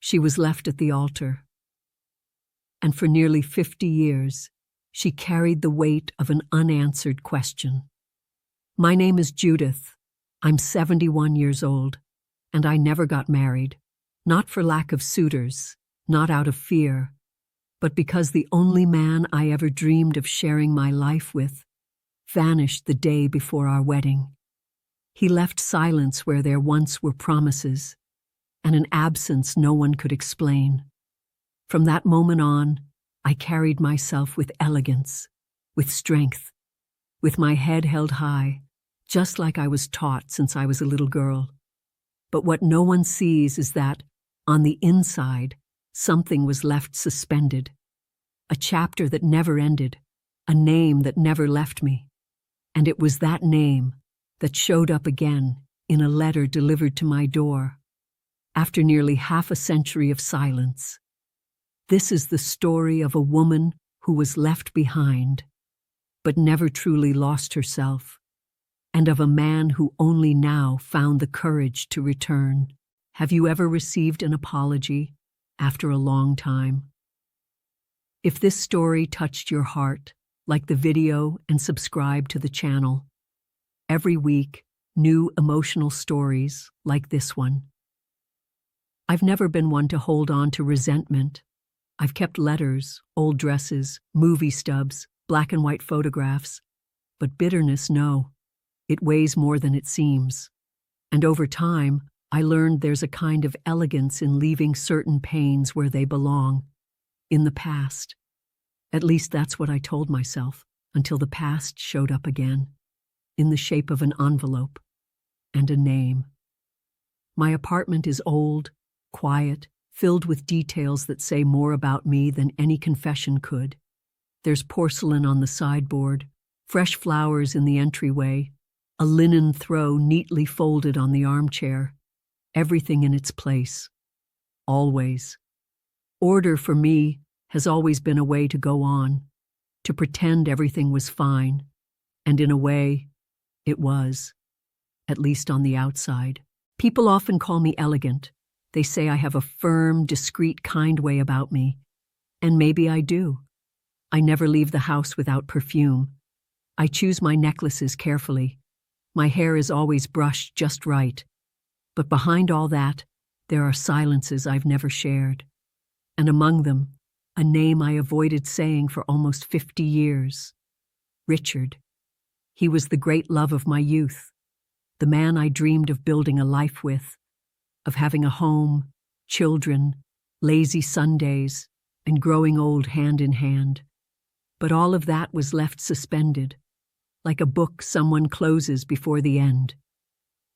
she was left at the altar. And for nearly 50 years, she carried the weight of an unanswered question. My name is Judith. I'm 71 years old, and I never got married, not for lack of suitors, not out of fear, but because the only man I ever dreamed of sharing my life with vanished the day before our wedding. He left silence where there once were promises, and an absence no one could explain. From that moment on, I carried myself with elegance, with strength, with my head held high, just like I was taught since I was a little girl. But what no one sees is that, on the inside, something was left suspended. A chapter that never ended, a name that never left me. And it was that name that showed up again in a letter delivered to my door, after nearly half a century of silence. This is the story of a woman who was left behind, but never truly lost herself, and of a man who only now found the courage to return. Have you ever received an apology after a long time? If this story touched your heart, like the video and subscribe to the channel. Every week, new emotional stories like this one. I've never been one to hold on to resentment. I've kept letters, old dresses, movie stubs, black and white photographs. But bitterness, no. It weighs more than it seems. And over time, I learned there's a kind of elegance in leaving certain pains where they belong, in the past. At least that's what I told myself, until the past showed up again, in the shape of an envelope and a name. My apartment is old, quiet, filled with details that say more about me than any confession could. There's porcelain on the sideboard, fresh flowers in the entryway, a linen throw neatly folded on the armchair, everything in its place. Always. Order for me has always been a way to go on, to pretend everything was fine, and in a way, it was, at least on the outside. People often call me elegant. They say I have a firm, discreet, kind way about me, and maybe I do. I never leave the house without perfume. I choose my necklaces carefully. My hair is always brushed just right. But behind all that, there are silences I've never shared. And among them, a name I avoided saying for almost 50 years. Richard. He was the great love of my youth, the man I dreamed of building a life with, of having a home, children, lazy Sundays, and growing old hand in hand. But all of that was left suspended, like a book someone closes before the end.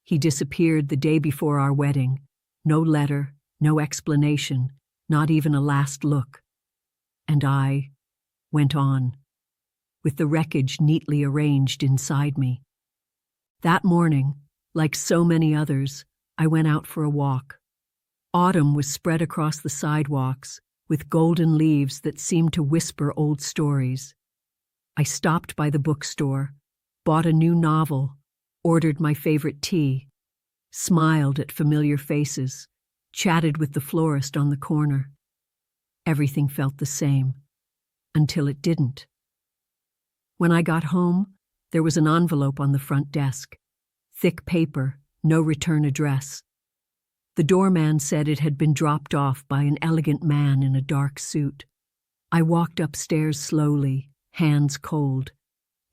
He disappeared the day before our wedding. No letter, no explanation, not even a last look. And I went on, with the wreckage neatly arranged inside me. That morning, like so many others, I went out for a walk. Autumn was spread across the sidewalks, with golden leaves that seemed to whisper old stories. I stopped by the bookstore, bought a new novel, ordered my favorite tea, smiled at familiar faces, chatted with the florist on the corner. Everything felt the same, until it didn't. When I got home, there was an envelope on the front desk. Thick paper, no return address. The doorman said it had been dropped off by an elegant man in a dark suit. I walked upstairs slowly, hands cold,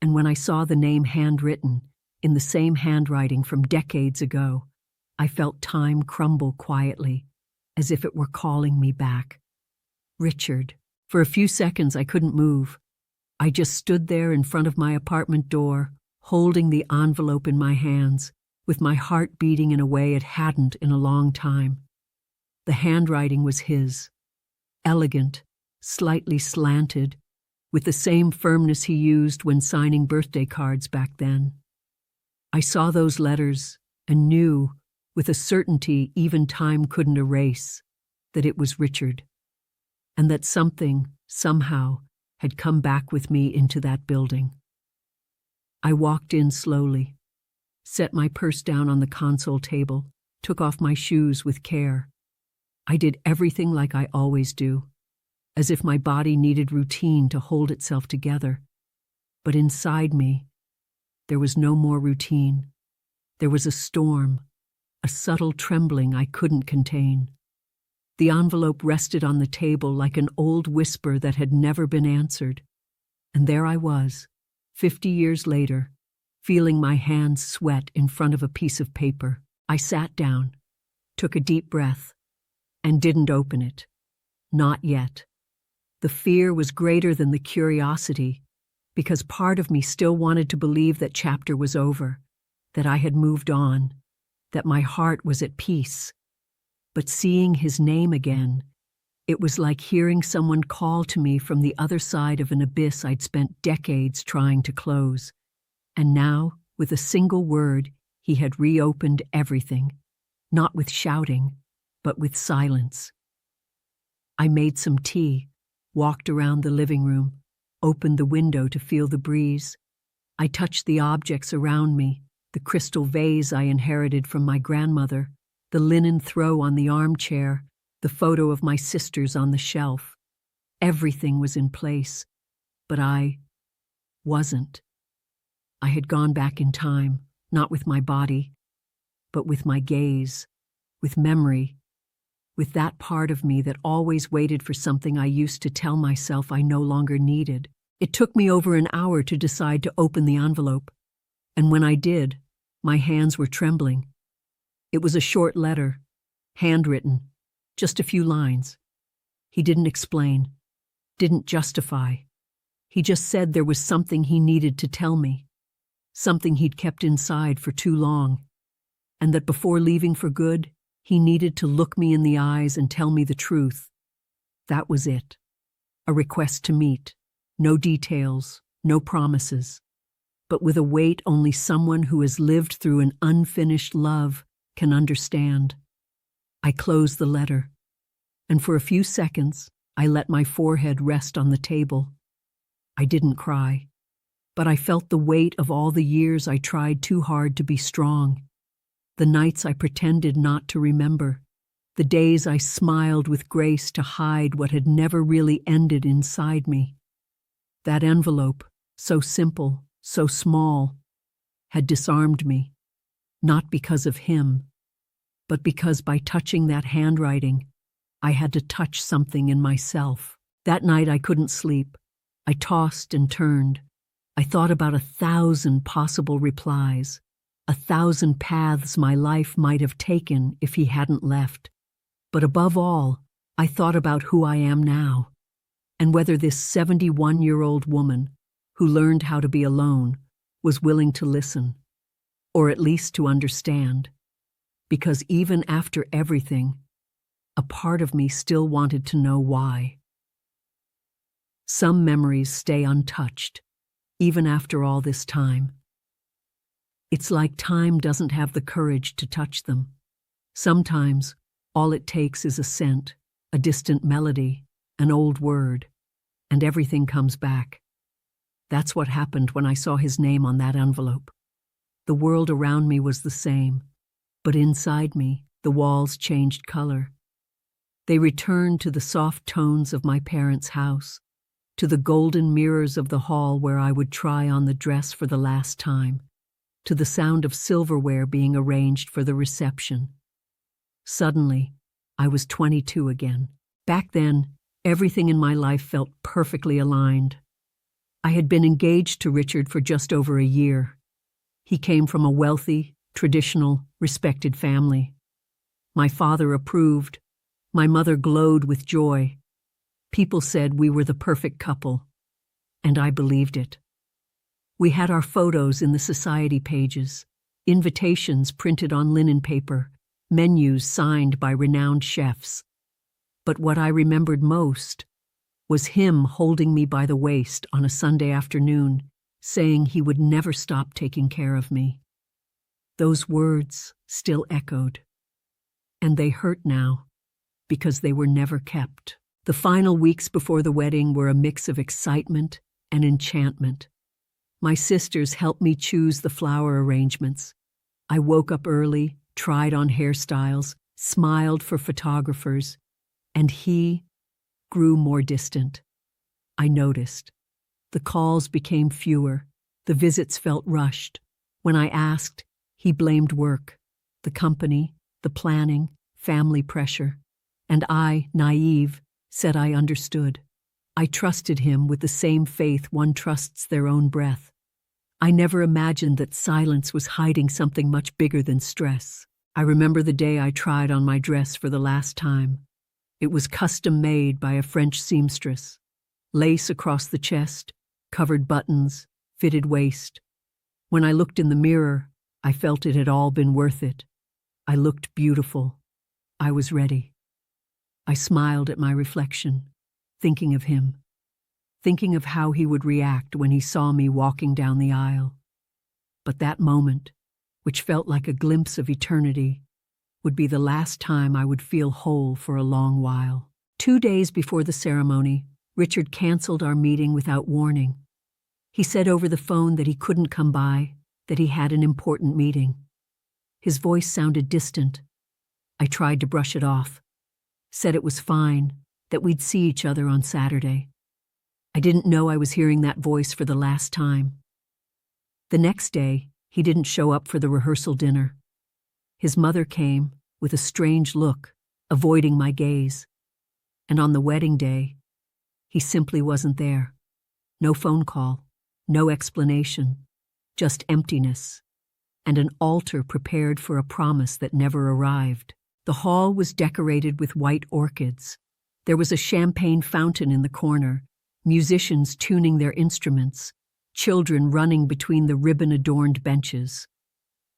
and when I saw the name handwritten, in the same handwriting from decades ago, I felt time crumble quietly, as if it were calling me back. Richard. For a few seconds I couldn't move. I just stood there in front of my apartment door, holding the envelope in my hands, with my heart beating in a way it hadn't in a long time. The handwriting was his, elegant, slightly slanted, with the same firmness he used when signing birthday cards back then. I saw those letters and knew, with a certainty even time couldn't erase, that it was Richard, and that something, somehow, had come back with me into that building. I walked in slowly, set my purse down on the console table, took off my shoes with care. I did everything like I always do, as if my body needed routine to hold itself together. But inside me, there was no more routine. There was a storm, a subtle trembling I couldn't contain. The envelope rested on the table like an old whisper that had never been answered. And there I was, 50 years later, feeling my hands sweat in front of a piece of paper. I sat down, took a deep breath, and didn't open it. Not yet. The fear was greater than the curiosity, because part of me still wanted to believe that chapter was over, that I had moved on, that my heart was at peace. But seeing his name again, it was like hearing someone call to me from the other side of an abyss I'd spent decades trying to close. And now, with a single word, he had reopened everything, not with shouting, but with silence. I made some tea, walked around the living room, opened the window to feel the breeze. I touched the objects around me, the crystal vase I inherited from my grandmother, the linen throw on the armchair, the photo of my sisters on the shelf. Everything was in place, but I wasn't. I had gone back in time, not with my body, but with my gaze, with memory, with that part of me that always waited for something I used to tell myself I no longer needed. It took me over an hour to decide to open the envelope, and when I did, my hands were trembling. It was a short letter, handwritten, just a few lines. He didn't explain, didn't justify. He just said there was something he needed to tell me, something he'd kept inside for too long, and that before leaving for good, he needed to look me in the eyes and tell me the truth. That was it. A request to meet. No details, no promises, but with a weight only someone who has lived through an unfinished love can understand. I closed the letter, and for a few seconds, I let my forehead rest on the table. I didn't cry, but I felt the weight of all the years I tried too hard to be strong, the nights I pretended not to remember, the days I smiled with grace to hide what had never really ended inside me. That envelope, so simple, so small, had disarmed me, not because of him, but because by touching that handwriting, I had to touch something in myself. That night I couldn't sleep. I tossed and turned. I thought about 1,000 possible replies, 1,000 paths my life might have taken if he hadn't left. But above all, I thought about who I am now, and whether this 71-year-old woman, who learned how to be alone, was willing to listen, or at least to understand. Because even after everything, a part of me still wanted to know why. Some memories stay untouched, even after all this time. It's like time doesn't have the courage to touch them. Sometimes, all it takes is a scent, a distant melody, an old word, and everything comes back. That's what happened when I saw his name on that envelope. The world around me was the same, but inside me, the walls changed color. They returned to the soft tones of my parents' house, to the golden mirrors of the hall where I would try on the dress for the last time, to the sound of silverware being arranged for the reception. Suddenly, I was 22 again. Back then, everything in my life felt perfectly aligned. I had been engaged to Richard for just over a year. He came from a wealthy, traditional, respected family. My father approved. My mother glowed with joy. People said we were the perfect couple, and I believed it. We had our photos in the society pages, invitations printed on linen paper, menus signed by renowned chefs. But what I remembered most was him holding me by the waist on a Sunday afternoon, saying he would never stop taking care of me. Those words still echoed, and they hurt now because they were never kept. The final weeks before the wedding were a mix of excitement and enchantment. My sisters helped me choose the flower arrangements. I woke up early, tried on hairstyles, smiled for photographers, and he grew more distant. I noticed. The calls became fewer. The visits felt rushed. When I asked, he blamed work, the company, the planning, family pressure. And I, naive, said I understood. I trusted him with the same faith one trusts their own breath. I never imagined that silence was hiding something much bigger than stress. I remember the day I tried on my dress for the last time. It was custom made by a French seamstress. Lace across the chest, covered buttons, fitted waist. When I looked in the mirror, I felt it had all been worth it. I looked beautiful. I was ready. I smiled at my reflection, thinking of him, thinking of how he would react when he saw me walking down the aisle. But that moment, which felt like a glimpse of eternity, would be the last time I would feel whole for a long while. 2 days before the ceremony, Richard canceled our meeting without warning. He said over the phone that he couldn't come by, that he had an important meeting. His voice sounded distant. I tried to brush it off, said it was fine, that we'd see each other on Saturday. I didn't know I was hearing that voice for the last time. The next day, he didn't show up for the rehearsal dinner. His mother came, with a strange look, avoiding my gaze. And on the wedding day, he simply wasn't there. No phone call, no explanation, just emptiness, and an altar prepared for a promise that never arrived. The hall was decorated with white orchids. There was a champagne fountain in the corner, musicians tuning their instruments, children running between the ribbon-adorned benches.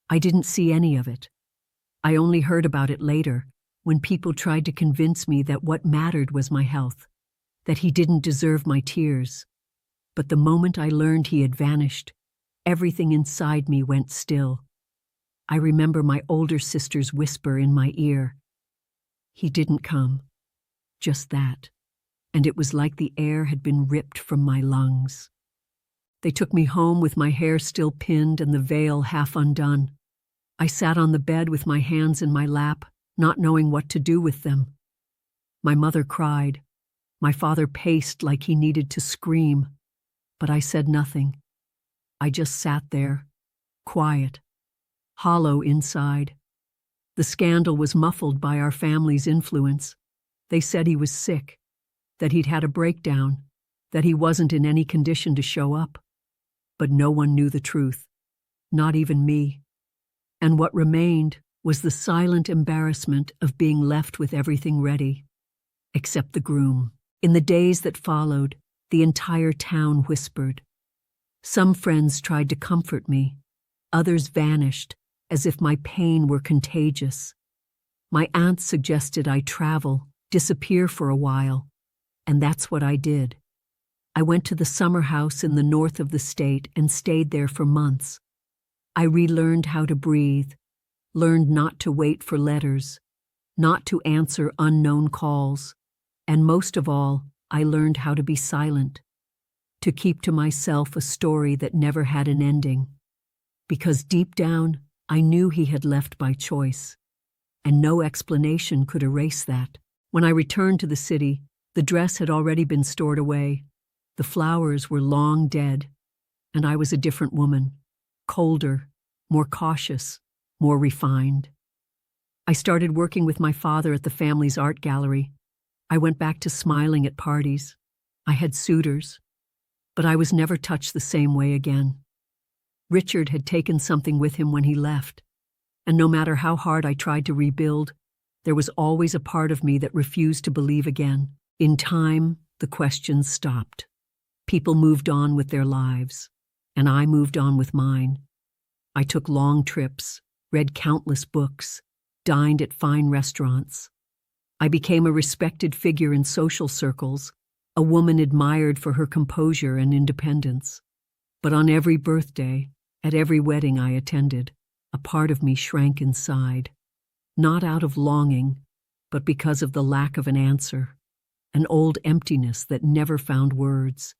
I didn't see any of it. I only heard about it later, when people tried to convince me that what mattered was my health, that he didn't deserve my tears. But the moment I learned he had vanished, everything inside me went still. I remember my older sister's whisper in my ear. He didn't come. Just that. And it was like the air had been ripped from my lungs. They took me home with my hair still pinned and the veil half undone. I sat on the bed with my hands in my lap, not knowing what to do with them. My mother cried. My father paced like he needed to scream. But I said nothing. I just sat there, quiet, hollow inside. The scandal was muffled by our family's influence. They said he was sick, that he'd had a breakdown, that he wasn't in any condition to show up. But no one knew the truth, not even me. And what remained was the silent embarrassment of being left with everything ready, except the groom. In the days that followed, the entire town whispered. Some friends tried to comfort me. Others vanished, as if my pain were contagious. My aunt suggested I travel, disappear for a while, and that's what I did. I went to the summer house in the north of the state and stayed there for months. I relearned how to breathe, learned not to wait for letters, not to answer unknown calls, and most of all, I learned how to be silent, to keep to myself a story that never had an ending. Because deep down, I knew he had left by choice, and no explanation could erase that. When I returned to the city, the dress had already been stored away. The flowers were long dead, and I was a different woman, colder, more cautious, more refined. I started working with my father at the family's art gallery. I went back to smiling at parties. I had suitors, but I was never touched the same way again. Richard had taken something with him when he left, and no matter how hard I tried to rebuild, there was always a part of me that refused to believe again. In time, the questions stopped. People moved on with their lives, and I moved on with mine. I took long trips, read countless books, dined at fine restaurants. I became a respected figure in social circles, a woman admired for her composure and independence. But on every birthday, at every wedding I attended, a part of me shrank inside, not out of longing, but because of the lack of an answer, an old emptiness that never found words.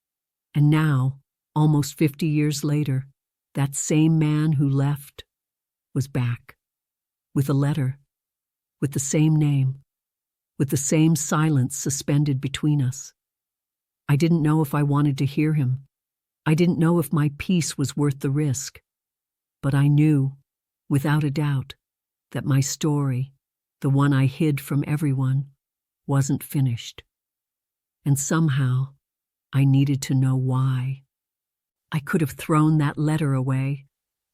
And now, almost 50 years later, that same man who left was back, with a letter, with the same name, with the same silence suspended between us. I didn't know if I wanted to hear him. I didn't know if my peace was worth the risk. But I knew, without a doubt, that my story, the one I hid from everyone, wasn't finished. And somehow, I needed to know why. I could have thrown that letter away.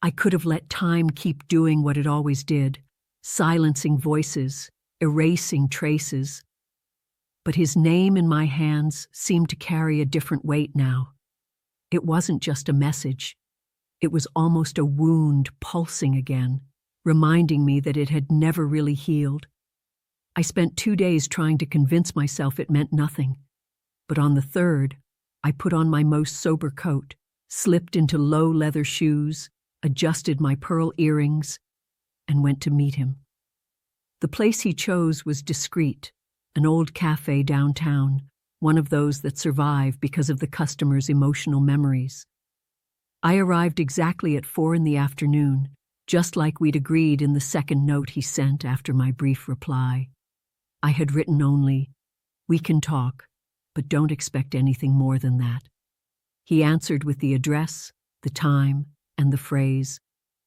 I could have let time keep doing what it always did, silencing voices, erasing traces. But his name in my hands seemed to carry a different weight now. It wasn't just a message. It was almost a wound pulsing again, reminding me that it had never really healed. I spent 2 days trying to convince myself it meant nothing. But on the third, I put on my most sober coat, slipped into low leather shoes, adjusted my pearl earrings, and went to meet him. The place he chose was discreet, an old cafe downtown, one of those that survive because of the customer's emotional memories. I arrived exactly at 4 p.m, just like we'd agreed in the second note he sent after my brief reply. I had written only, "We can talk, but don't expect anything more than that." He answered with the address, the time, and the phrase,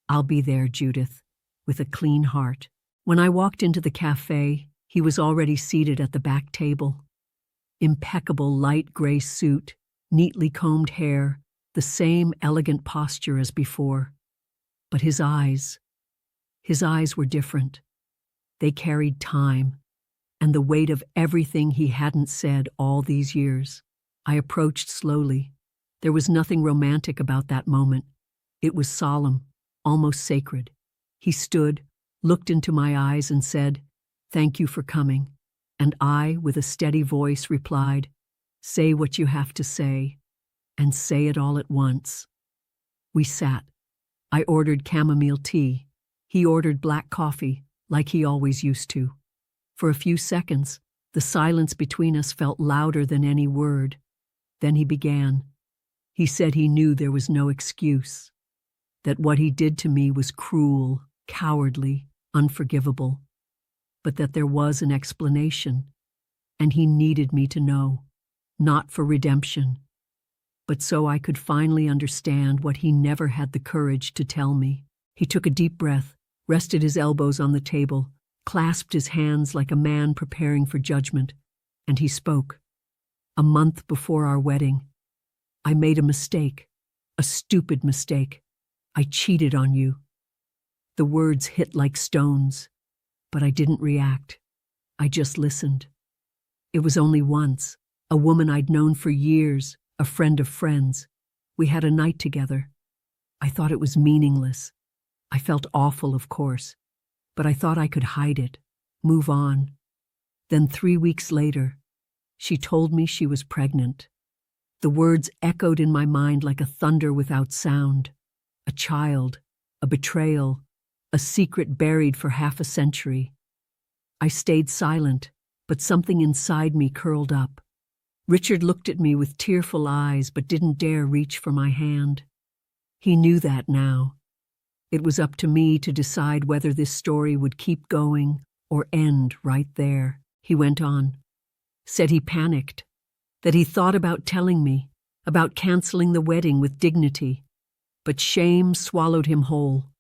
"I'll be there, Judith," with a clean heart. When I walked into the cafe, he was already seated at the back table. Impeccable light gray suit, neatly combed hair, the same elegant posture as before. But his eyes were different. They carried time, and the weight of everything he hadn't said all these years. I approached slowly. There was nothing romantic about that moment. It was solemn, almost sacred. He stood, looked into my eyes and said, "Thank you for coming." And I, with a steady voice, replied, "Say what you have to say, and say it all at once." We sat. I ordered chamomile tea. He ordered black coffee, like he always used to. For a few seconds, the silence between us felt louder than any word. Then he began. He said he knew there was no excuse, that what he did to me was cruel, cowardly, unforgivable, but that there was an explanation, and he needed me to know, not for redemption, but so I could finally understand what he never had the courage to tell me. He took a deep breath, rested his elbows on the table, clasped his hands like a man preparing for judgment, and he spoke. "A month before our wedding, I made a mistake, a stupid mistake. I cheated on you." The words hit like stones, but I didn't react. I just listened. It was only once, a woman I'd known for years, a friend of friends. We had a night together. I thought it was meaningless. I felt awful, of course, but I thought I could hide it, move on. Then 3 weeks later, she told me she was pregnant. The words echoed in my mind like a thunder without sound. A child, a betrayal, a secret buried for half a century. I stayed silent, but something inside me curled up. Richard looked at me with tearful eyes but didn't dare reach for my hand. He knew that now. It was up to me to decide whether this story would keep going or end right there. He went on. Said he panicked, that he thought about telling me, about canceling the wedding with dignity. But shame swallowed him whole.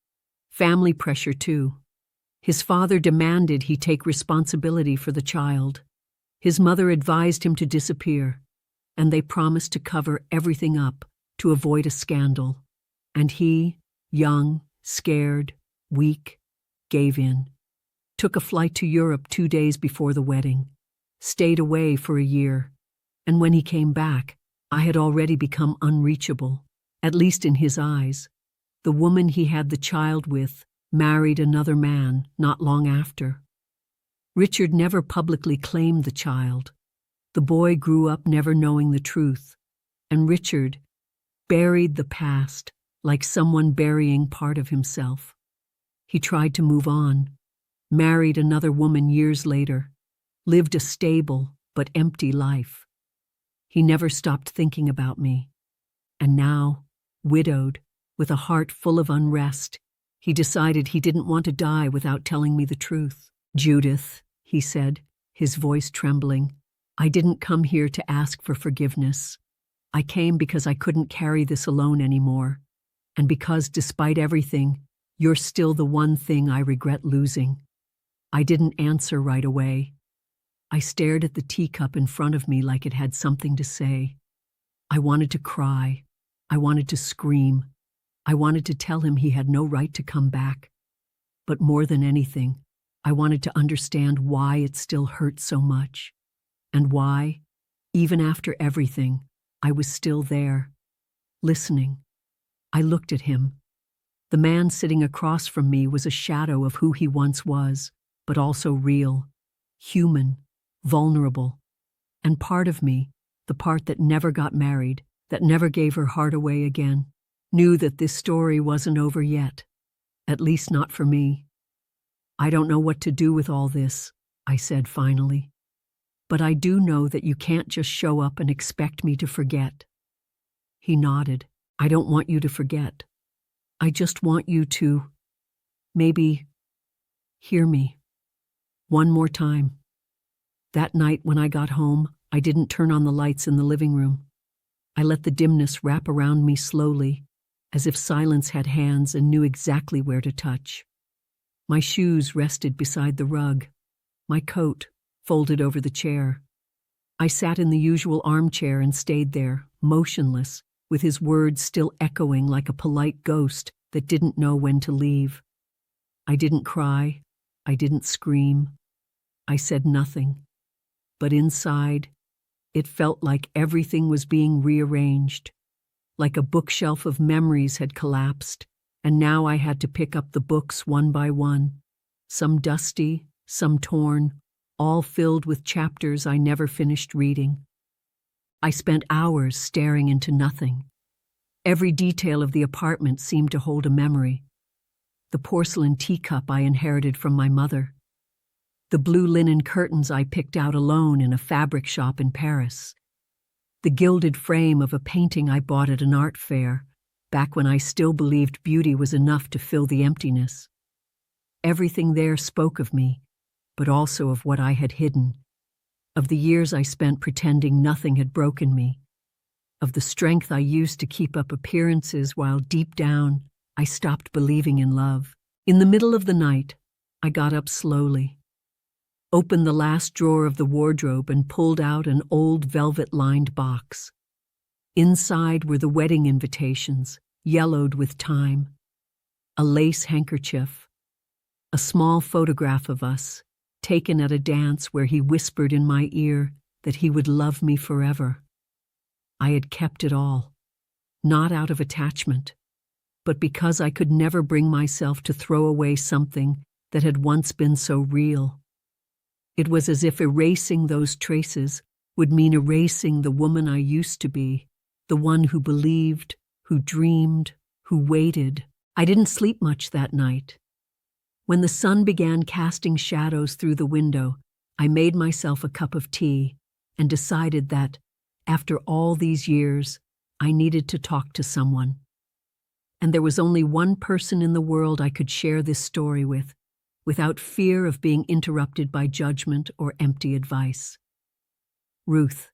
Family pressure, too. His father demanded he take responsibility for the child. His mother advised him to disappear, and they promised to cover everything up to avoid a scandal. And he, young, scared, weak, gave in. Took a flight to Europe 2 days before the wedding. Stayed away for a year. And when he came back, I had already become unreachable, at least in his eyes. The woman he had the child with married another man not long after. Richard never publicly claimed the child. The boy grew up never knowing the truth, and Richard buried the past like someone burying part of himself. He tried to move on, married another woman years later, lived a stable but empty life. He never stopped thinking about me. And now, widowed, with a heart full of unrest, he decided he didn't want to die without telling me the truth. Judith, he said, his voice trembling, I didn't come here to ask for forgiveness. I came because I couldn't carry this alone anymore, and because, despite everything, you're still the one thing I regret losing. I didn't answer right away. I stared at the teacup in front of me like it had something to say. I wanted to cry. I wanted to scream. I wanted to tell him he had no right to come back. But more than anything, I wanted to understand why it still hurt so much, and why, even after everything, I was still there, listening. I looked at him. The man sitting across from me was a shadow of who he once was, but also real, human, vulnerable. And part of me, the part that never got married, that never gave her heart away again, knew that this story wasn't over yet, at least not for me. I don't know what to do with all this, I said finally. But I do know that you can't just show up and expect me to forget. He nodded. I don't want you to forget. I just want you to, maybe, hear me. One more time. That night when I got home, I didn't turn on the lights in the living room. I let the dimness wrap around me slowly, as if silence had hands and knew exactly where to touch. My shoes rested beside the rug, my coat folded over the chair. I sat in the usual armchair and stayed there, motionless, with his words still echoing like a polite ghost that didn't know when to leave. I didn't cry. I didn't scream. I said nothing. But inside, it felt like everything was being rearranged, like a bookshelf of memories had collapsed, and now I had to pick up the books one by one, some dusty, some torn, all filled with chapters I never finished reading. I spent hours staring into nothing. Every detail of the apartment seemed to hold a memory. The porcelain teacup I inherited from my mother. The blue linen curtains I picked out alone in a fabric shop in Paris. The gilded frame of a painting I bought at an art fair, back when I still believed beauty was enough to fill the emptiness. Everything there spoke of me, but also of what I had hidden, of the years I spent pretending nothing had broken me, of the strength I used to keep up appearances while deep down I stopped believing in love. In the middle of the night, I got up slowly, opened the last drawer of the wardrobe and pulled out an old velvet-lined box. Inside were the wedding invitations, yellowed with time, a lace handkerchief, a small photograph of us, taken at a dance where he whispered in my ear that he would love me forever. I had kept it all, not out of attachment, but because I could never bring myself to throw away something that had once been so real. It was as if erasing those traces would mean erasing the woman I used to be, the one who believed, who dreamed, who waited. I didn't sleep much that night. When the sun began casting shadows through the window, I made myself a cup of tea and decided that, after all these years, I needed to talk to someone. And there was only one person in the world I could share this story with, without fear of being interrupted by judgment or empty advice. Ruth,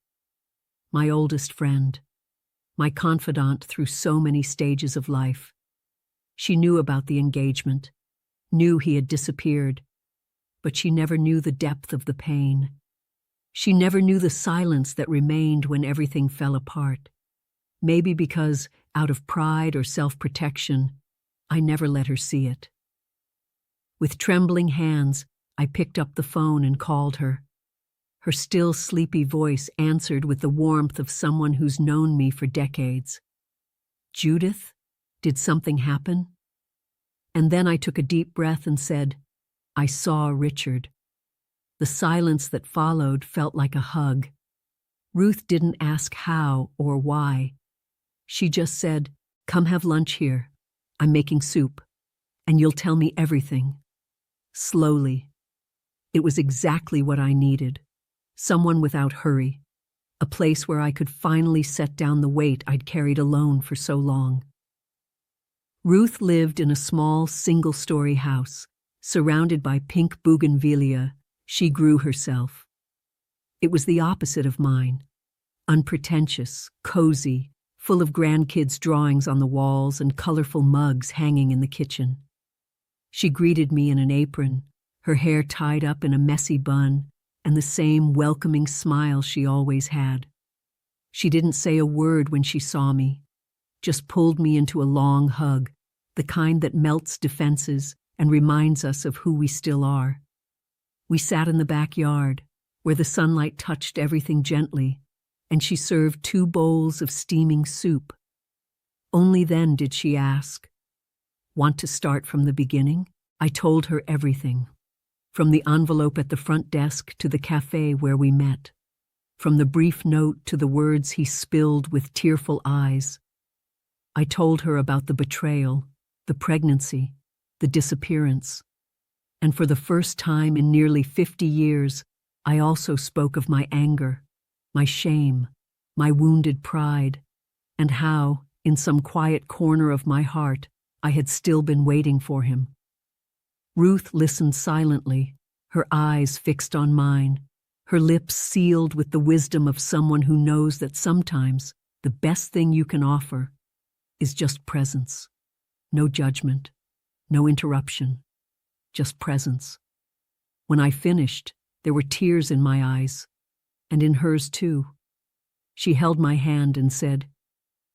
my oldest friend, my confidant through so many stages of life. She knew about the engagement, knew he had disappeared, but she never knew the depth of the pain. She never knew the silence that remained when everything fell apart. Maybe because, out of pride or self-protection, I never let her see it. With trembling hands, I picked up the phone and called her. Her still sleepy voice answered with the warmth of someone who's known me for decades. Judith, did something happen? And then I took a deep breath and said, I saw Richard. The silence that followed felt like a hug. Ruth didn't ask how or why. She just said, come have lunch here. I'm making soup, and you'll tell me everything. Slowly. It was exactly what I needed. Someone without hurry. A place where I could finally set down the weight I'd carried alone for so long. Ruth lived in a small, single-story house, Surrounded by pink bougainvillea, she grew herself. It was the opposite of mine. Unpretentious, cozy, full of grandkids' drawings on the walls and colorful mugs hanging in the kitchen. She greeted me in an apron, her hair tied up in a messy bun, and the same welcoming smile she always had. She didn't say a word when she saw me, just pulled me into a long hug, the kind that melts defenses and reminds us of who we still are. We sat in the backyard, where the sunlight touched everything gently, and she served 2 bowls of steaming soup. Only then did she ask, "Want to start from the beginning?" I told her everything, from the envelope at the front desk to the cafe where we met, from the brief note to the words he spilled with tearful eyes. I told her about the betrayal, the pregnancy, the disappearance. And for the first time in nearly 50 years, I also spoke of my anger, my shame, my wounded pride, and how, in some quiet corner of my heart, I had still been waiting for him. Ruth listened silently, her eyes fixed on mine, her lips sealed with the wisdom of someone who knows that sometimes the best thing you can offer is just presence. No judgment, no interruption, just presence. When I finished, there were tears in my eyes, and in hers too. She held my hand and said,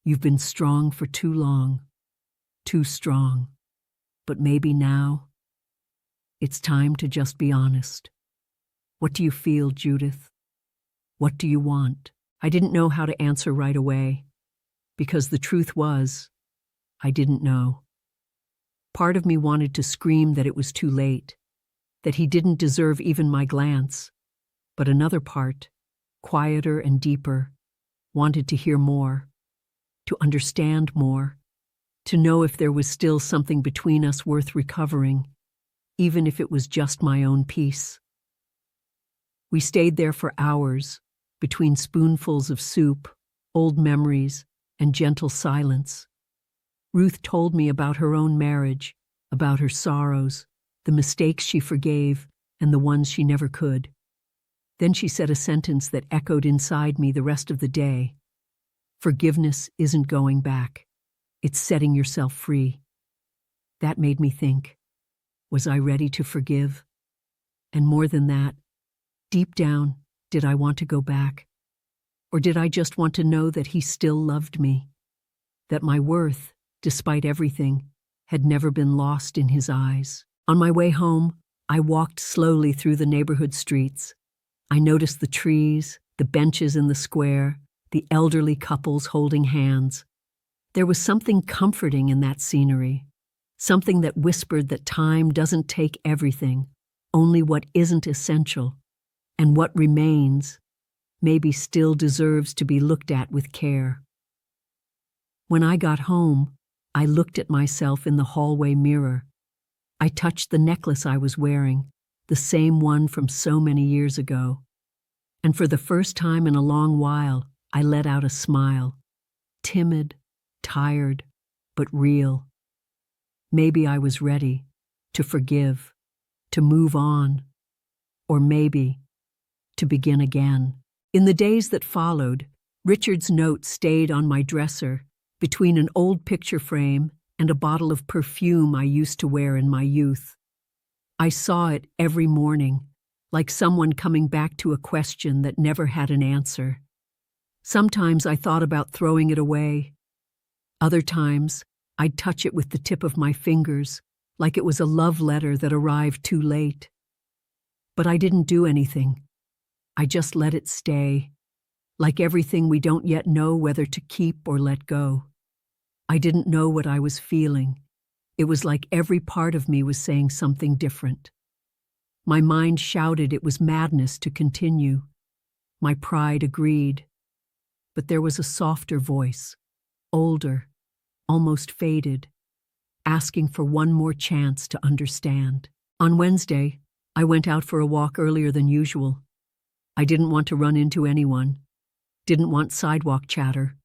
"You've been strong for too long, too strong, but maybe now it's time to just be honest. What do you feel, Judith? What do you want?" I didn't know how to answer right away, because the truth was, I didn't know. Part of me wanted to scream that it was too late, that he didn't deserve even my glance, but another part, quieter and deeper, wanted to hear more, to understand more, to know if there was still something between us worth recovering, even if it was just my own peace. We stayed there for hours, between spoonfuls of soup, old memories, and gentle silence. Ruth told me about her own marriage, about her sorrows, the mistakes she forgave, and the ones she never could. Then she said a sentence that echoed inside me the rest of the day. "Forgiveness isn't going back. It's setting yourself free." That made me think, was I ready to forgive? And more than that, deep down, did I want to go back? Or did I just want to know that he still loved me? That my worth, despite everything, had never been lost in his eyes? On my way home, I walked slowly through the neighborhood streets. I noticed the trees, the benches in the square, the elderly couples holding hands. There was something comforting in that scenery, something that whispered that time doesn't take everything, only what isn't essential, and what remains maybe still deserves to be looked at with care. When I got home, I looked at myself in the hallway mirror. I touched the necklace I was wearing, the same one from so many years ago. And for the first time in a long while, I let out a smile. Timid, tired, but real. Maybe I was ready to forgive, to move on, or maybe to begin again. In the days that followed, Richard's note stayed on my dresser between an old picture frame and a bottle of perfume I used to wear in my youth. I saw it every morning, like someone coming back to a question that never had an answer. Sometimes I thought about throwing it away. Other times, I'd touch it with the tip of my fingers, like it was a love letter that arrived too late. But I didn't do anything. I just let it stay, like everything we don't yet know whether to keep or let go. I didn't know what I was feeling. It was like every part of me was saying something different. My mind shouted it was madness to continue. My pride agreed. But there was a softer voice, older, almost faded, asking for one more chance to understand. On Wednesday, I went out for a walk earlier than usual. I didn't want to run into anyone, didn't want sidewalk chatter.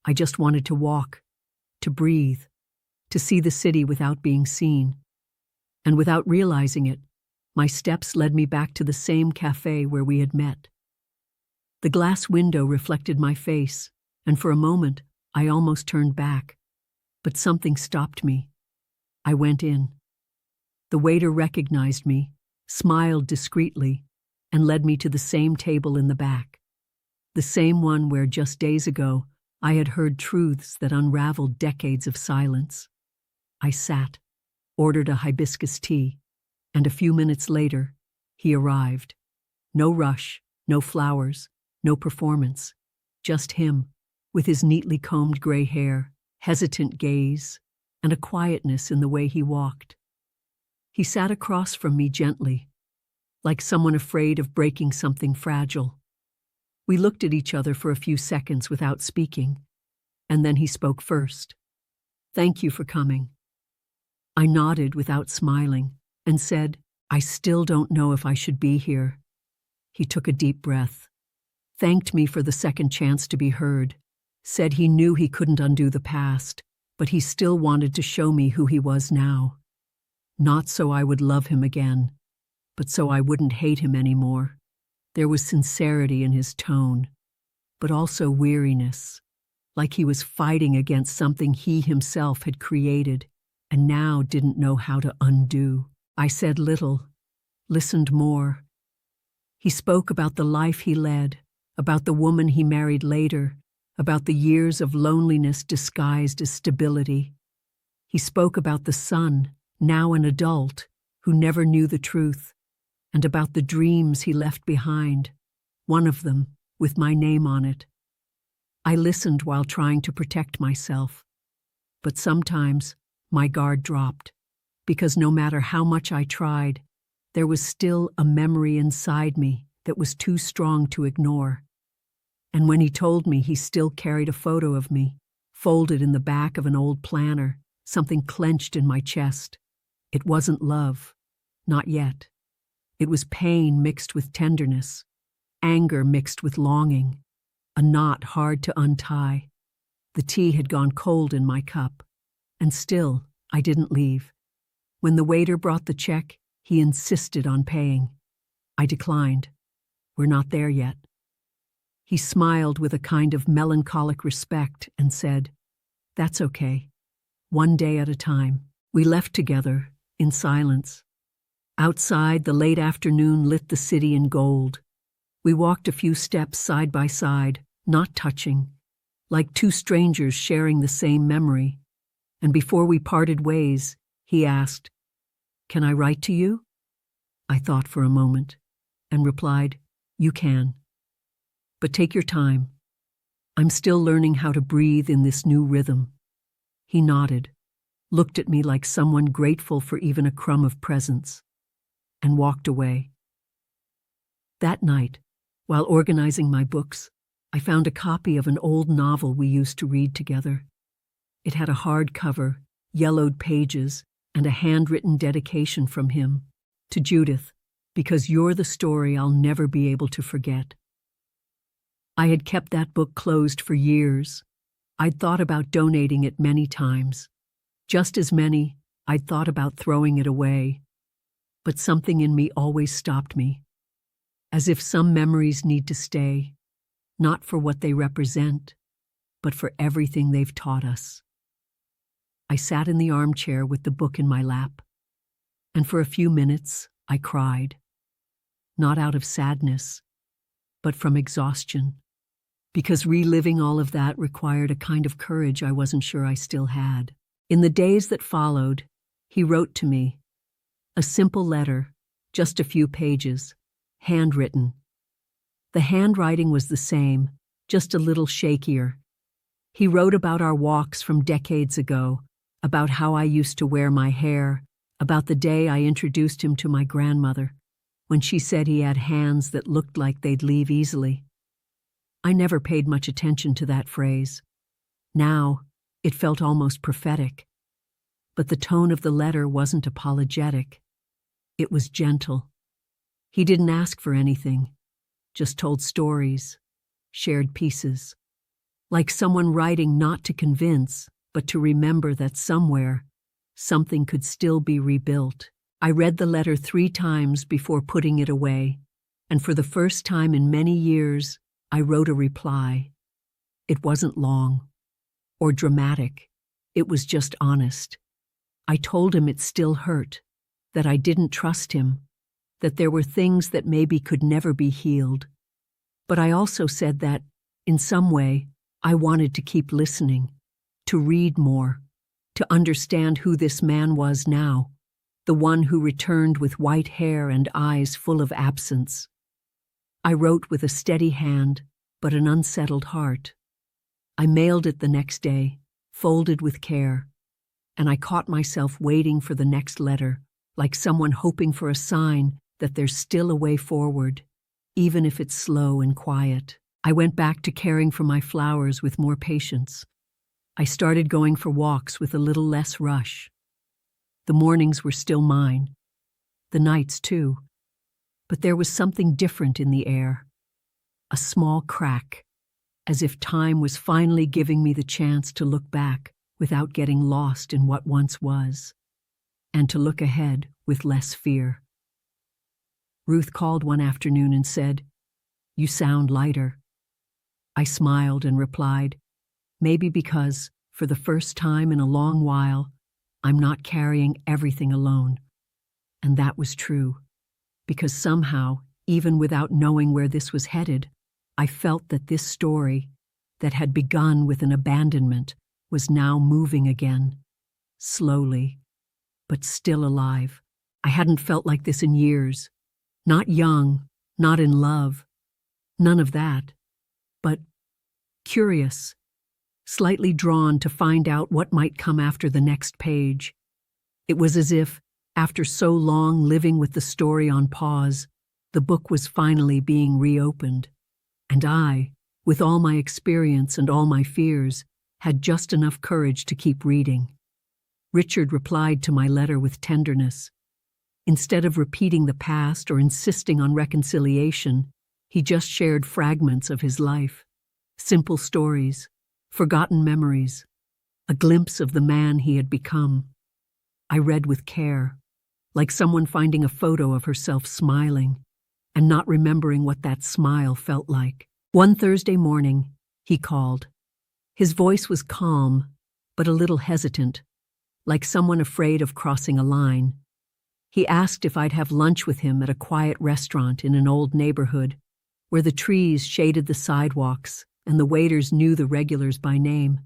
I just wanted to walk, to breathe, to see the city without being seen. and without realizing it, my steps led me back to the same cafe where we had met. The glass window reflected my face, and for a moment, I almost turned back. But something stopped me. I went in. The waiter recognized me, smiled discreetly, and led me to the same table in the back. The same one where just days ago I had heard truths that unraveled decades of silence. I sat, ordered a hibiscus tea, and a few minutes later, he arrived. No rush, no flowers, no performance. Just him, with his neatly combed gray hair, hesitant gaze, and a quietness in the way he walked. He sat across from me gently, like someone afraid of breaking something fragile. We looked at each other for a few seconds without speaking, and then he spoke first. "Thank you for coming." I nodded without smiling and said, "I still don't know if I should be here." He took a deep breath, thanked me for the second chance to be heard, said he knew he couldn't undo the past, but he still wanted to show me who he was now. Not so I would love him again, but so I wouldn't hate him anymore. There was sincerity in his tone, but also weariness, like he was fighting against something he himself had created and now didn't know how to undo. I said little, listened more. He spoke about the life he led, about the woman he married later, about the years of loneliness disguised as stability. He spoke about the son, now an adult, who never knew the truth, and about the dreams he left behind, one of them with my name on it. I listened while trying to protect myself, but sometimes my guard dropped, because no matter how much I tried, there was still a memory inside me that was too strong to ignore. And when he told me he still carried a photo of me, folded in the back of an old planner, something clenched in my chest. It wasn't love, not yet. It was pain mixed with tenderness, anger mixed with longing, a knot hard to untie. The tea had gone cold in my cup, and still I didn't leave. When the waiter brought the check, he insisted on paying. I declined. "We're not there yet." He smiled with a kind of melancholic respect and said, "That's okay. One day at a time." We left together, in silence. Outside, the late afternoon lit the city in gold. We walked a few steps side by side, not touching, like two strangers sharing the same memory. And before we parted ways, he asked, "Can I write to you?" I thought for a moment and replied, "You can. But take your time. I'm still learning how to breathe in this new rhythm." He nodded, looked at me like someone grateful for even a crumb of presence, and walked away. That night, while organizing my books, I found a copy of an old novel we used to read together. It had a hard cover, yellowed pages, and a handwritten dedication from him, "To Judith, because you're the story I'll never be able to forget." I had kept that book closed for years. I'd thought about donating it many times. Just as many, I'd thought about throwing it away. But something in me always stopped me. As if some memories need to stay, not for what they represent, but for everything they've taught us. I sat in the armchair with the book in my lap, and for a few minutes I cried. Not out of sadness, but from exhaustion, because reliving all of that required a kind of courage I wasn't sure I still had. In the days that followed, he wrote to me. A simple letter, just a few pages, handwritten. The handwriting was the same, just a little shakier. He wrote about our walks from decades ago, about how I used to wear my hair, about the day I introduced him to my grandmother, when she said he had hands that looked like they'd leave easily. I never paid much attention to that phrase. Now, it felt almost prophetic. But the tone of the letter wasn't apologetic. It was gentle. He didn't ask for anything, just told stories, shared pieces. Like someone writing not to convince, but to remember that somewhere, something could still be rebuilt. I read the letter 3 times before putting it away, and for the first time in many years, I wrote a reply. It wasn't long or dramatic. It was just honest. I told him it still hurt, that I didn't trust him, that there were things that maybe could never be healed. But I also said that, in some way, I wanted to keep listening, to read more, to understand who this man was now, the one who returned with white hair and eyes full of absence. I wrote with a steady hand, but an unsettled heart. I mailed it the next day, folded with care, and I caught myself waiting for the next letter, like someone hoping for a sign that there's still a way forward, even if it's slow and quiet. I went back to caring for my flowers with more patience. I started going for walks with a little less rush. The mornings were still mine, the nights too, but there was something different in the air. A small crack, as if time was finally giving me the chance to look back without getting lost in what once was, and to look ahead with less fear. Ruth called one afternoon and said, "You sound lighter." I smiled and replied, "Maybe because, for the first time in a long while, I'm not carrying everything alone." And that was true, because somehow, even without knowing where this was headed, I felt that this story, that had begun with an abandonment, was now moving again, slowly, but still alive. I hadn't felt like this in years. Not young, not in love, none of that, but curious, slightly drawn to find out what might come after the next page. It was as if, after so long living with the story on pause, the book was finally being reopened. And I, with all my experience and all my fears, had just enough courage to keep reading. Richard replied to my letter with tenderness. Instead of repeating the past or insisting on reconciliation, he just shared fragments of his life, simple stories, forgotten memories, a glimpse of the man he had become. I read with care, like someone finding a photo of herself smiling and not remembering what that smile felt like. One Thursday morning, he called. His voice was calm, but a little hesitant, like someone afraid of crossing a line. He asked if I'd have lunch with him at a quiet restaurant in an old neighborhood, where the trees shaded the sidewalks and the waiters knew the regulars by name.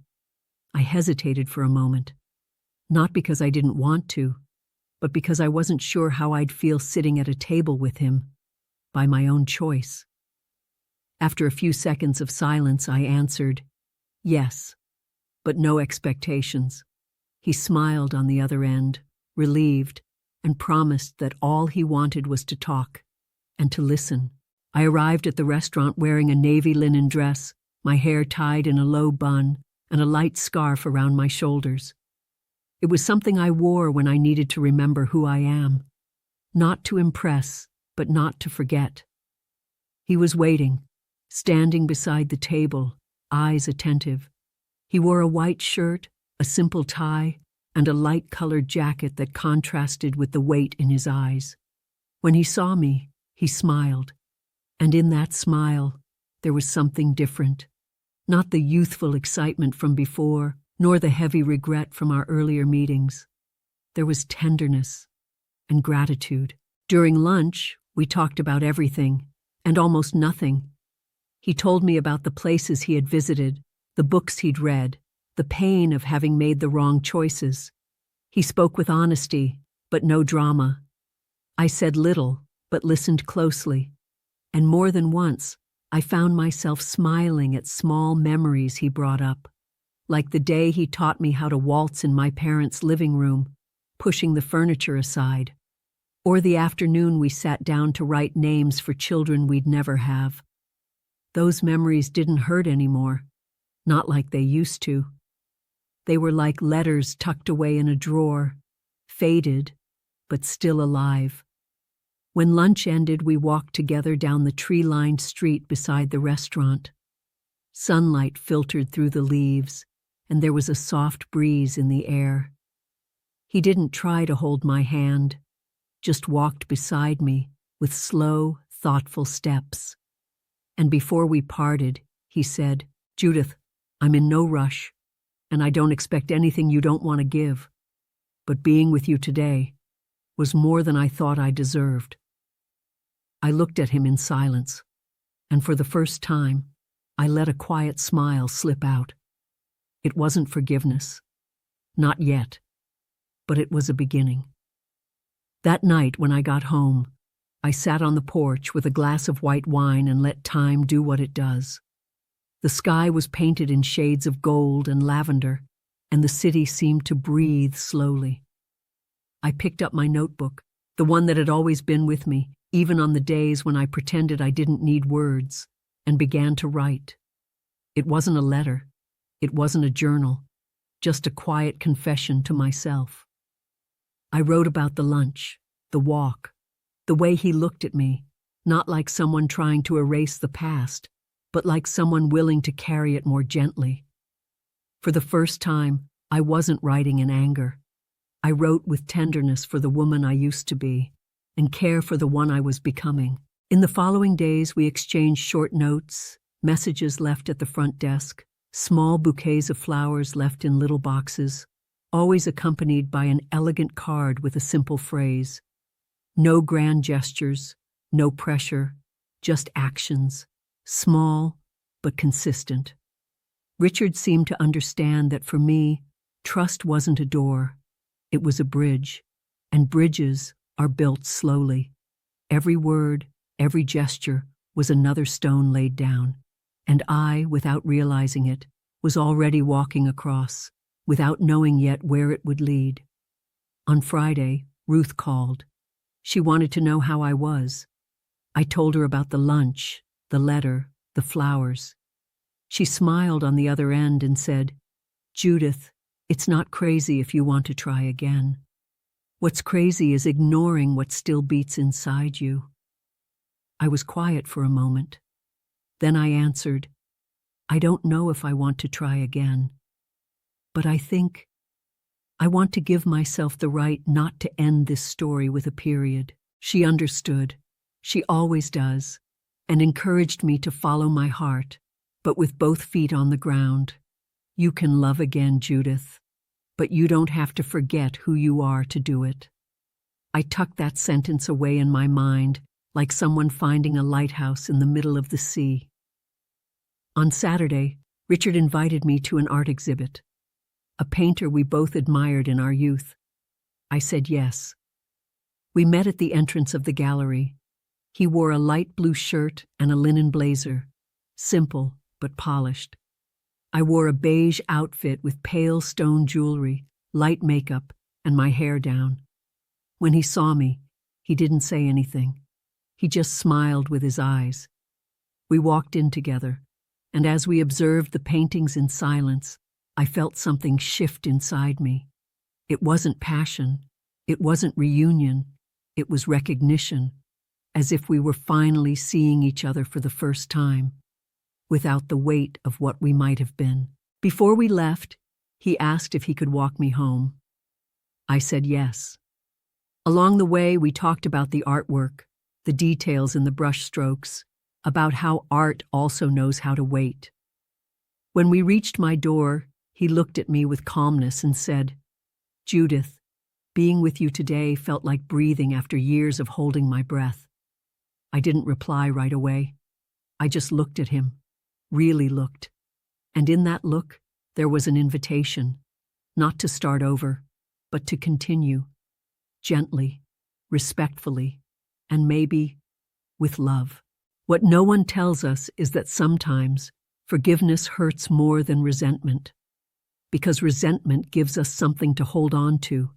I hesitated for a moment, not because I didn't want to, but because I wasn't sure how I'd feel sitting at a table with him, by my own choice. After a few seconds of silence, I answered, "Yes," but no expectations. He smiled on the other end, relieved, and promised that all he wanted was to talk and to listen. I arrived at the restaurant wearing a navy linen dress, my hair tied in a low bun, and a light scarf around my shoulders. It was something I wore when I needed to remember who I am, not to impress, but not to forget. He was waiting, standing beside the table, eyes attentive. He wore a white shirt, a simple tie, and a light-colored jacket that contrasted with the weight in his eyes. When he saw me, he smiled, and in that smile, there was something different. Not the youthful excitement from before, nor the heavy regret from our earlier meetings. There was tenderness and gratitude. During lunch, we talked about everything and almost nothing. He told me about the places he had visited, the books he'd read, the pain of having made the wrong choices. He spoke with honesty, but no drama. I said little, but listened closely. And more than once, I found myself smiling at small memories he brought up, like the day he taught me how to waltz in my parents' living room, pushing the furniture aside, or the afternoon we sat down to write names for children we'd never have. Those memories didn't hurt anymore, not like they used to. They were like letters tucked away in a drawer, faded, but still alive. When lunch ended, we walked together down the tree-lined street beside the restaurant. Sunlight filtered through the leaves, and there was a soft breeze in the air. He didn't try to hold my hand. just walked beside me with slow, thoughtful steps. And before we parted, he said, "Judith, I'm in no rush, and I don't expect anything you don't want to give. But being with you today was more than I thought I deserved." I looked at him in silence, and for the first time, I let a quiet smile slip out. It wasn't forgiveness. Not yet. But it was a beginning. That night when I got home, I sat on the porch with a glass of white wine and let time do what it does. The sky was painted in shades of gold and lavender, and the city seemed to breathe slowly. I picked up my notebook, the one that had always been with me, even on the days when I pretended I didn't need words, and began to write. It wasn't a letter. It wasn't a journal. Just a quiet confession to myself. I wrote about the lunch, the walk, the way he looked at me, not like someone trying to erase the past, but like someone willing to carry it more gently. For the first time, I wasn't writing in anger. I wrote with tenderness for the woman I used to be, and care for the one I was becoming. In the following days, we exchanged short notes, messages left at the front desk, small bouquets of flowers left in little boxes, always accompanied by an elegant card with a simple phrase. No grand gestures, no pressure, just actions, small but consistent. Richard seemed to understand that for me, trust wasn't a door, it was a bridge, and bridges are built slowly. Every word, every gesture was another stone laid down, and I, without realizing it, was already walking across, without knowing yet where it would lead. On Friday, Ruth called. She wanted to know how I was. I told her about the lunch, the letter, the flowers. She smiled on the other end and said, "Judith, it's not crazy if you want to try again. What's crazy is ignoring what still beats inside you." I was quiet for a moment. Then I answered, "I don't know if I want to try again. But I think I want to give myself the right not to end this story with a period." She understood. She always does, and encouraged me to follow my heart, but with both feet on the ground. "You can love again, Judith, but you don't have to forget who you are to do it." I tucked that sentence away in my mind, like someone finding a lighthouse in the middle of the sea. On Saturday, Richard invited me to an art exhibit, a painter we both admired in our youth. I said yes. We met at the entrance of the gallery. He wore a light blue shirt and a linen blazer, simple but polished. I wore a beige outfit with pale stone jewelry, light makeup, and my hair down. When he saw me, he didn't say anything. He just smiled with his eyes. We walked in together, and as we observed the paintings in silence, I felt something shift inside me. It wasn't passion. It wasn't reunion. It was recognition, as if we were finally seeing each other for the first time, without the weight of what we might have been. Before we left, he asked if he could walk me home. I said yes. Along the way, we talked about the artwork, the details in the brush strokes, about how art also knows how to wait. When we reached my door, he looked at me with calmness and said, "Judith, being with you today felt like breathing after years of holding my breath." I didn't reply right away. I just looked at him, really looked. And in that look, there was an invitation, not to start over, but to continue, gently, respectfully, and maybe with love. What no one tells us is that sometimes forgiveness hurts more than resentment, because resentment gives us something to hold on to.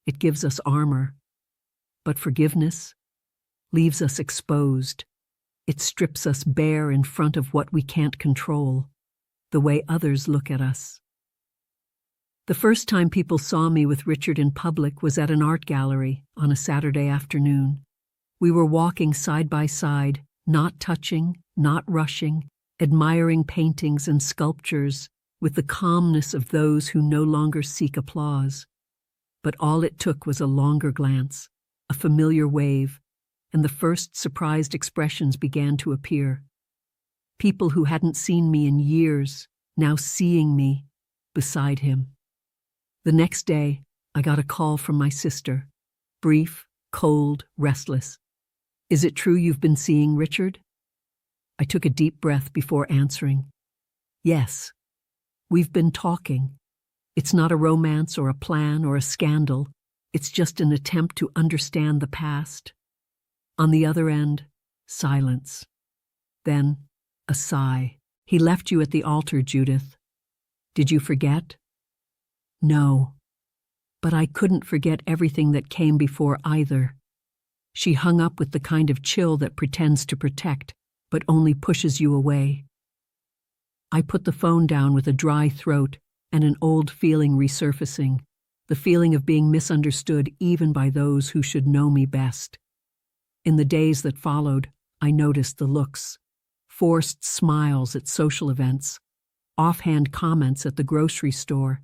It gives us armor. But forgiveness leaves us exposed. It strips us bare in front of what we can't control, the way others look at us. The first time people saw me with Richard in public was at an art gallery on a Saturday afternoon. We were walking side by side, not touching, not rushing, admiring paintings and sculptures with the calmness of those who no longer seek applause. But all it took was a longer glance, a familiar wave, and the first surprised expressions began to appear. People who hadn't seen me in years, now seeing me beside him. The next day, I got a call from my sister. Brief, cold, restless. "Is it true you've been seeing Richard?" I took a deep breath before answering. "Yes. We've been talking. It's not a romance or a plan or a scandal. It's just an attempt to understand the past." On the other end, silence. Then, a sigh. "He left you at the altar, Judith. Did you forget?" "No. But I couldn't forget everything that came before either." She hung up with the kind of chill that pretends to protect, but only pushes you away. I put the phone down with a dry throat and an old feeling resurfacing, the feeling of being misunderstood even by those who should know me best. In the days that followed, I noticed the looks. Forced smiles at social events, offhand comments at the grocery store,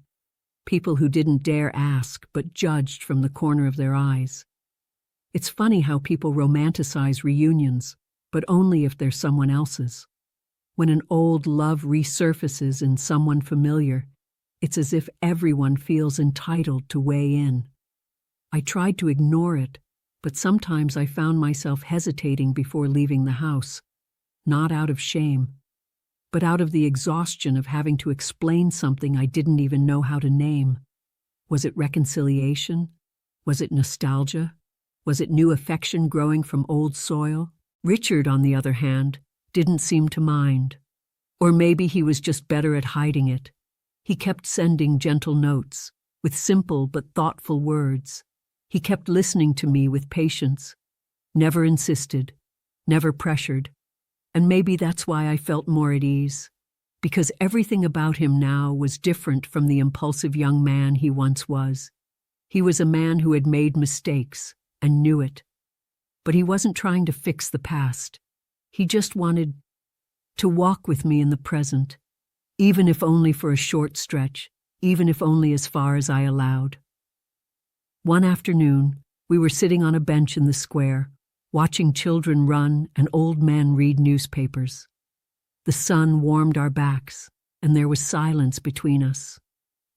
people who didn't dare ask but judged from the corner of their eyes. It's funny how people romanticize reunions, but only if they're someone else's. When an old love resurfaces in someone familiar, it's as if everyone feels entitled to weigh in. I tried to ignore it, but sometimes I found myself hesitating before leaving the house, not out of shame, but out of the exhaustion of having to explain something I didn't even know how to name. Was it reconciliation? Was it nostalgia? Was it new affection growing from old soil? Richard, on the other hand, didn't seem to mind. Or maybe he was just better at hiding it. He kept sending gentle notes, with simple but thoughtful words. He kept listening to me with patience, never insisted, never pressured. And maybe that's why I felt more at ease, because everything about him now was different from the impulsive young man he once was. He was a man who had made mistakes and knew it. But he wasn't trying to fix the past. He just wanted to walk with me in the present, even if only for a short stretch, even if only as far as I allowed. One afternoon, we were sitting on a bench in the square, watching children run and old men read newspapers. The sun warmed our backs, and there was silence between us.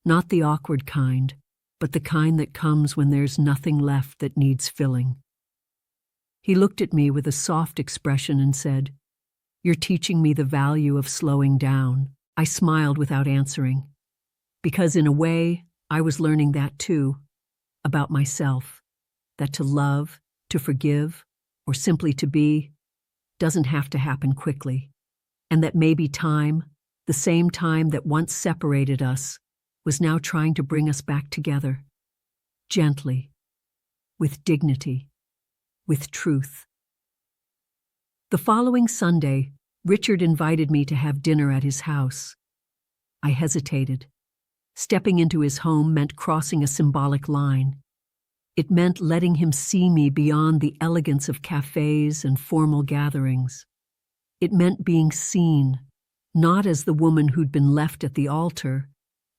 Not the awkward kind, but the kind that comes when there's nothing left that needs filling. He looked at me with a soft expression and said, "You're teaching me the value of slowing down." I smiled without answering, because in a way, I was learning that too, about myself, that to love, to forgive, or simply to be, doesn't have to happen quickly, and that maybe time, the same time that once separated us, was now trying to bring us back together, gently, with dignity, with truth. The following Sunday, Richard invited me to have dinner at his house. I hesitated. Stepping into his home meant crossing a symbolic line. It meant letting him see me beyond the elegance of cafes and formal gatherings. It meant being seen, not as the woman who'd been left at the altar,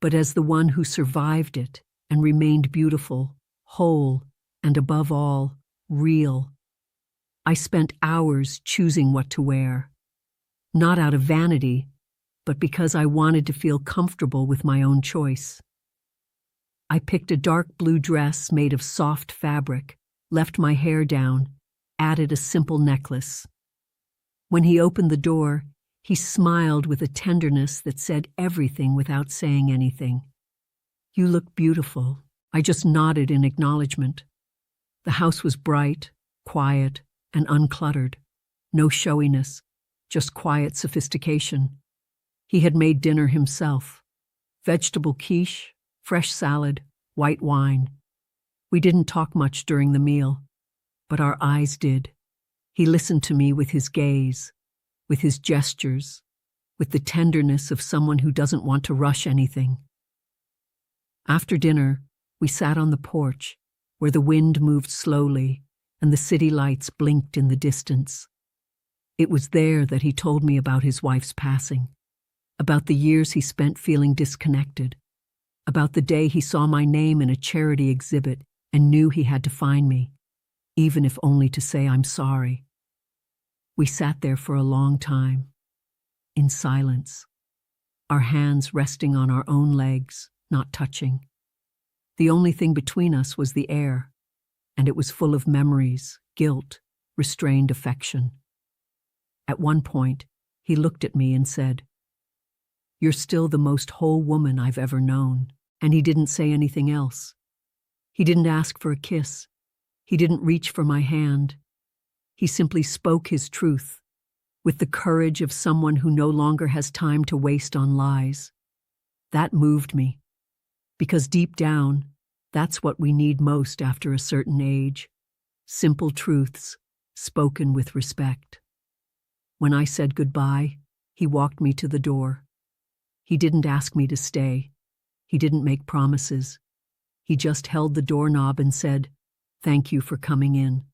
but as the one who survived it and remained beautiful, whole, and above all, real. I spent hours choosing what to wear, not out of vanity, but because I wanted to feel comfortable with my own choice. I picked a dark blue dress made of soft fabric, left my hair down, added a simple necklace. When he opened the door, he smiled with a tenderness that said everything without saying anything. "You look beautiful." I just nodded in acknowledgement. The house was bright, quiet, and uncluttered. No showiness, just quiet sophistication. He had made dinner himself. Vegetable quiche, fresh salad, white wine. We didn't talk much during the meal, but our eyes did. He listened to me with his gaze, with his gestures, with the tenderness of someone who doesn't want to rush anything. After dinner, we sat on the porch, where the wind moved slowly and the city lights blinked in the distance. It was there that he told me about his wife's passing, about the years he spent feeling disconnected, about the day he saw my name in a charity exhibit and knew he had to find me. even if only to say I'm sorry. We sat there for a long time, in silence, our hands resting on our own legs, not touching. The only thing between us was the air, and it was full of memories, guilt, restrained affection. At one point, he looked at me and said, "You're still the most whole woman I've ever known." And he didn't say anything else. He didn't ask for a kiss. He didn't reach for my hand. He simply spoke his truth, with the courage of someone who no longer has time to waste on lies. That moved me, because deep down, that's what we need most after a certain age. Simple truths, spoken with respect. When I said goodbye, he walked me to the door. He didn't ask me to stay. He didn't make promises. He just held the doorknob and said, "Thank you for coming in."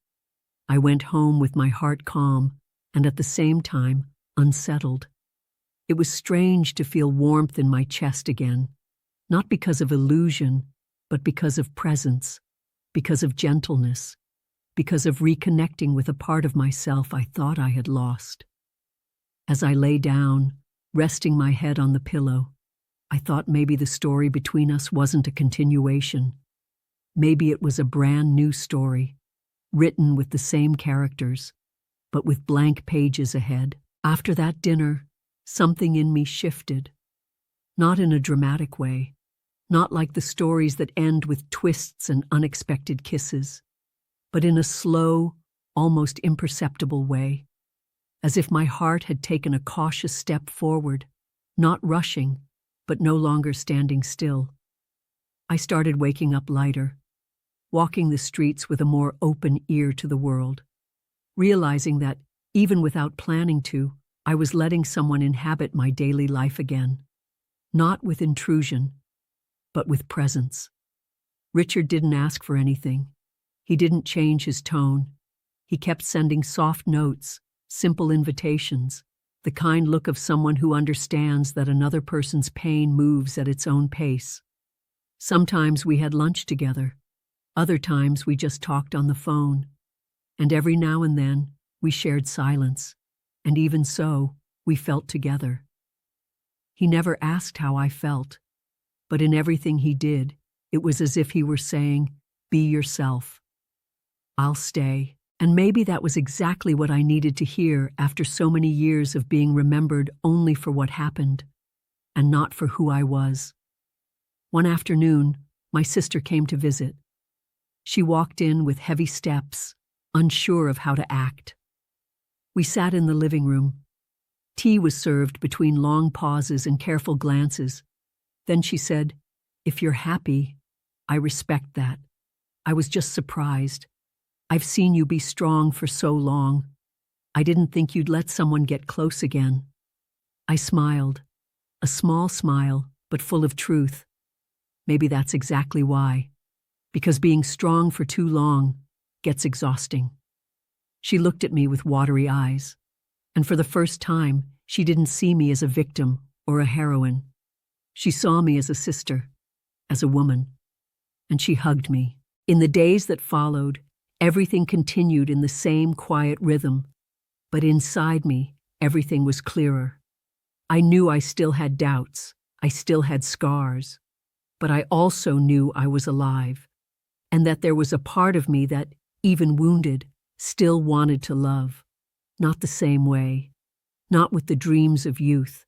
I went home with my heart calm and at the same time unsettled. It was strange to feel warmth in my chest again, not because of illusion, but because of presence, because of gentleness, because of reconnecting with a part of myself I thought I had lost. As I lay down, resting my head on the pillow, I thought maybe the story between us wasn't a continuation. Maybe it was a brand new story, written with the same characters, but with blank pages ahead. After that dinner, something in me shifted. Not in a dramatic way, not like the stories that end with twists and unexpected kisses, but in a slow, almost imperceptible way, as if my heart had taken a cautious step forward, not rushing, but no longer standing still. I started waking up lighter, walking the streets with a more open ear to the world, realizing that, even without planning to, I was letting someone inhabit my daily life again. Not with intrusion, but with presence. Richard didn't ask for anything. He didn't change his tone. He kept sending soft notes, simple invitations, the kind look of someone who understands that another person's pain moves at its own pace. Sometimes we had lunch together. Other times we just talked on the phone. And every now and then, we shared silence. And even so, we felt together. He never asked how I felt, but in everything he did, it was as if he were saying, "Be yourself. I'll stay." And maybe that was exactly what I needed to hear after so many years of being remembered only for what happened, and not for who I was. One afternoon, my sister came to visit. She walked in with heavy steps, unsure of how to act. We sat in the living room. Tea was served between long pauses and careful glances. Then she said, "If you're happy, I respect that. I was just surprised. I've seen you be strong for so long. I didn't think you'd let someone get close again." I smiled, a small smile, but full of truth. Maybe that's exactly why. Because being strong for too long gets exhausting. She looked at me with watery eyes, and for the first time, she didn't see me as a victim or a heroine. She saw me as a sister, as a woman, and she hugged me. In the days that followed, everything continued in the same quiet rhythm, but inside me, everything was clearer. I knew I still had doubts, I still had scars, but I also knew I was alive, and that there was a part of me that, even wounded, still wanted to love. Not the same way, not with the dreams of youth,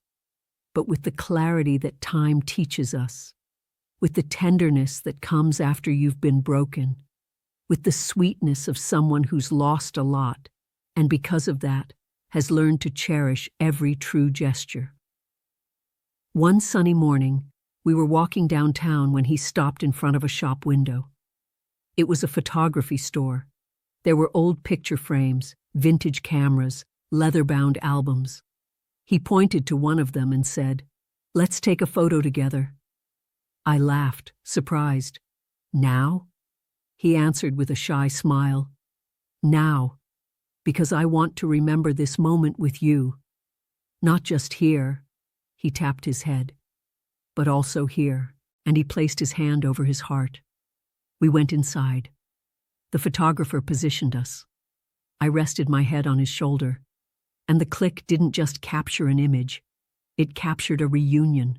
but with the clarity that time teaches us, with the tenderness that comes after you've been broken, with the sweetness of someone who's lost a lot, and because of that, has learned to cherish every true gesture. One sunny morning, we were walking downtown when he stopped in front of a shop window. It was a photography store. There were old picture frames, vintage cameras, leather-bound albums. He pointed to one of them and said, "Let's take a photo together." I laughed, surprised. "Now?" He answered with a shy smile. "Now, because I want to remember this moment with you. Not just here," he tapped his head, "but also here," and he placed his hand over his heart. We went inside. The photographer positioned us. I rested my head on his shoulder, and the click didn't just capture an image, it captured a reunion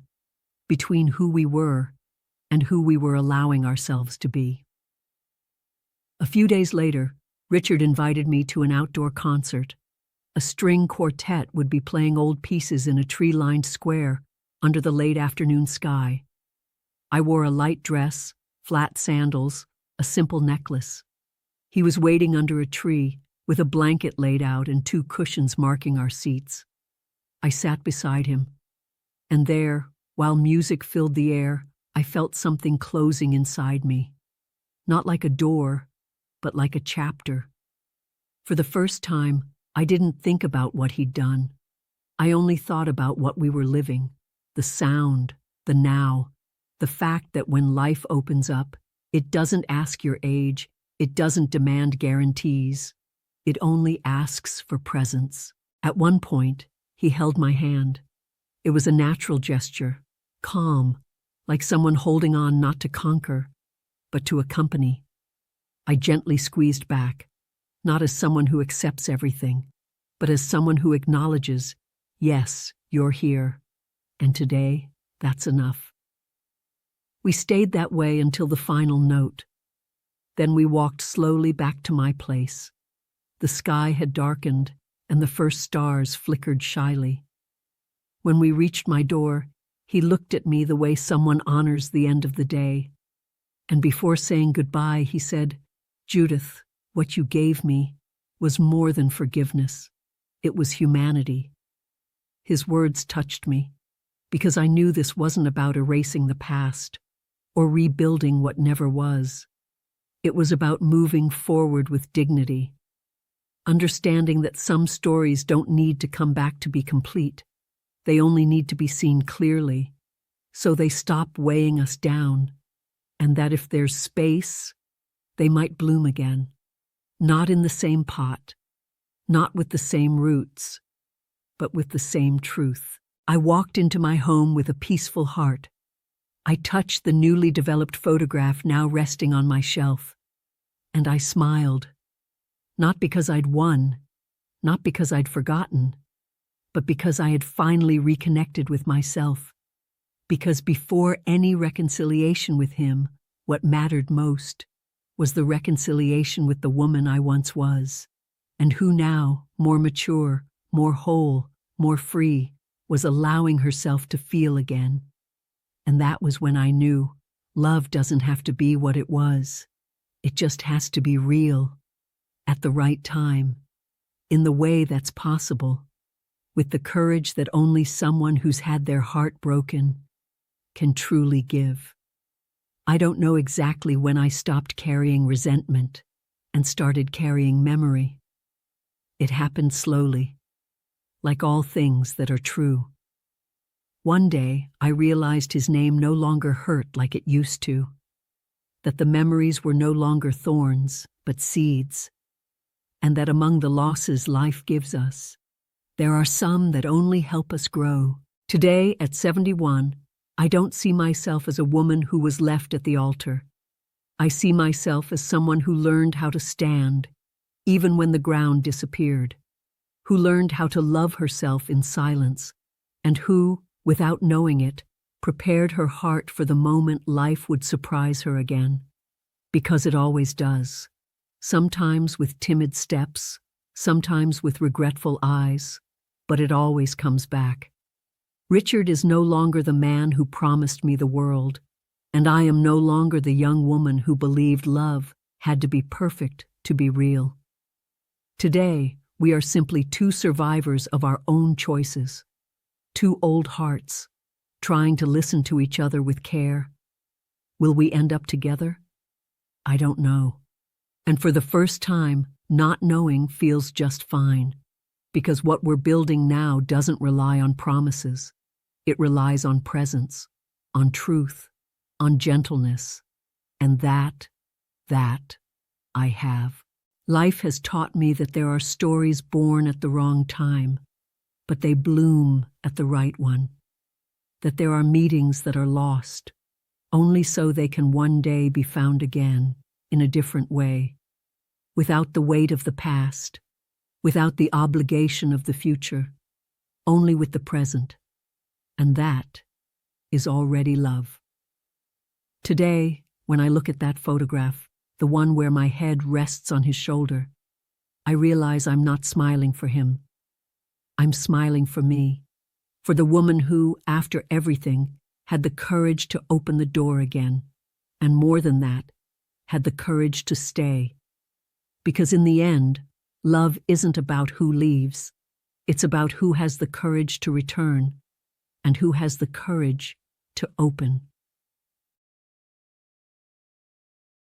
between who we were and who we were allowing ourselves to be. A few days later, Richard invited me to an outdoor concert. A string quartet would be playing old pieces in a tree-lined square under the late afternoon sky. I wore a light dress, flat sandals, a simple necklace. He was waiting under a tree, with a blanket laid out and 2 cushions marking our seats. I sat beside him, and there, while music filled the air, I felt something closing inside me. Not like a door, but like a chapter. For the first time, I didn't think about what he'd done. I only thought about what we were living, the sound, the now, the fact that when life opens up, it doesn't ask your age, it doesn't demand guarantees. It only asks for presence. At one point, he held my hand. It was a natural gesture, calm, like someone holding on not to conquer, but to accompany. I gently squeezed back, not as someone who accepts everything, but as someone who acknowledges, yes, you're here, and today, that's enough. We stayed that way until the final note. Then we walked slowly back to my place. The sky had darkened, and the first stars flickered shyly. When we reached my door, he looked at me the way someone honors the end of the day. And before saying goodbye, he said, "Judith, what you gave me was more than forgiveness. It was humanity." His words touched me, because I knew this wasn't about erasing the past or rebuilding what never was. It was about moving forward with dignity, understanding that some stories don't need to come back to be complete. They only need to be seen clearly, so they stop weighing us down, and that if there's space, they might bloom again. Not in the same pot, not with the same roots, but with the same truth. I walked into my home with a peaceful heart. I touched the newly developed photograph now resting on my shelf, and I smiled. Not because I'd won, not because I'd forgotten, but because I had finally reconnected with myself. Because before any reconciliation with him, what mattered most was the reconciliation with the woman I once was, and who now, more mature, more whole, more free, was allowing herself to feel again. And that was when I knew love doesn't have to be what it was. It just has to be real, at the right time, in the way that's possible, with the courage that only someone who's had their heart broken can truly give. I don't know exactly when I stopped carrying resentment and started carrying memory. It happened slowly, like all things that are true. One day, I realized his name no longer hurt like it used to, that the memories were no longer thorns, but seeds, and that among the losses life gives us, there are some that only help us grow. Today, at 71, I don't see myself as a woman who was left at the altar. I see myself as someone who learned how to stand, even when the ground disappeared, who learned how to love herself in silence, and who, without knowing it, prepared her heart for the moment life would surprise her again. Because it always does. Sometimes with timid steps, sometimes with regretful eyes, but it always comes back. Richard is no longer the man who promised me the world, and I am no longer the young woman who believed love had to be perfect to be real. Today, we are simply 2 survivors of our own choices, 2 old hearts, trying to listen to each other with care. Will we end up together? I don't know. And for the first time, not knowing feels just fine, because what we're building now doesn't rely on promises. It relies on presence, on truth, on gentleness, and that I have. Life has taught me that there are stories born at the wrong time, but they bloom at the right one. That there are meetings that are lost, only so they can one day be found again, in a different way. without the weight of the past, without the obligation of the future, only with the present. And that is already love. Today, when I look at that photograph, the one where my head rests on his shoulder, I realize I'm not smiling for him. I'm smiling for me, for the woman who, after everything, had the courage to open the door again, and more than that, had the courage to stay. Because in the end, love isn't about who leaves, it's about who has the courage to return, and who has the courage to open.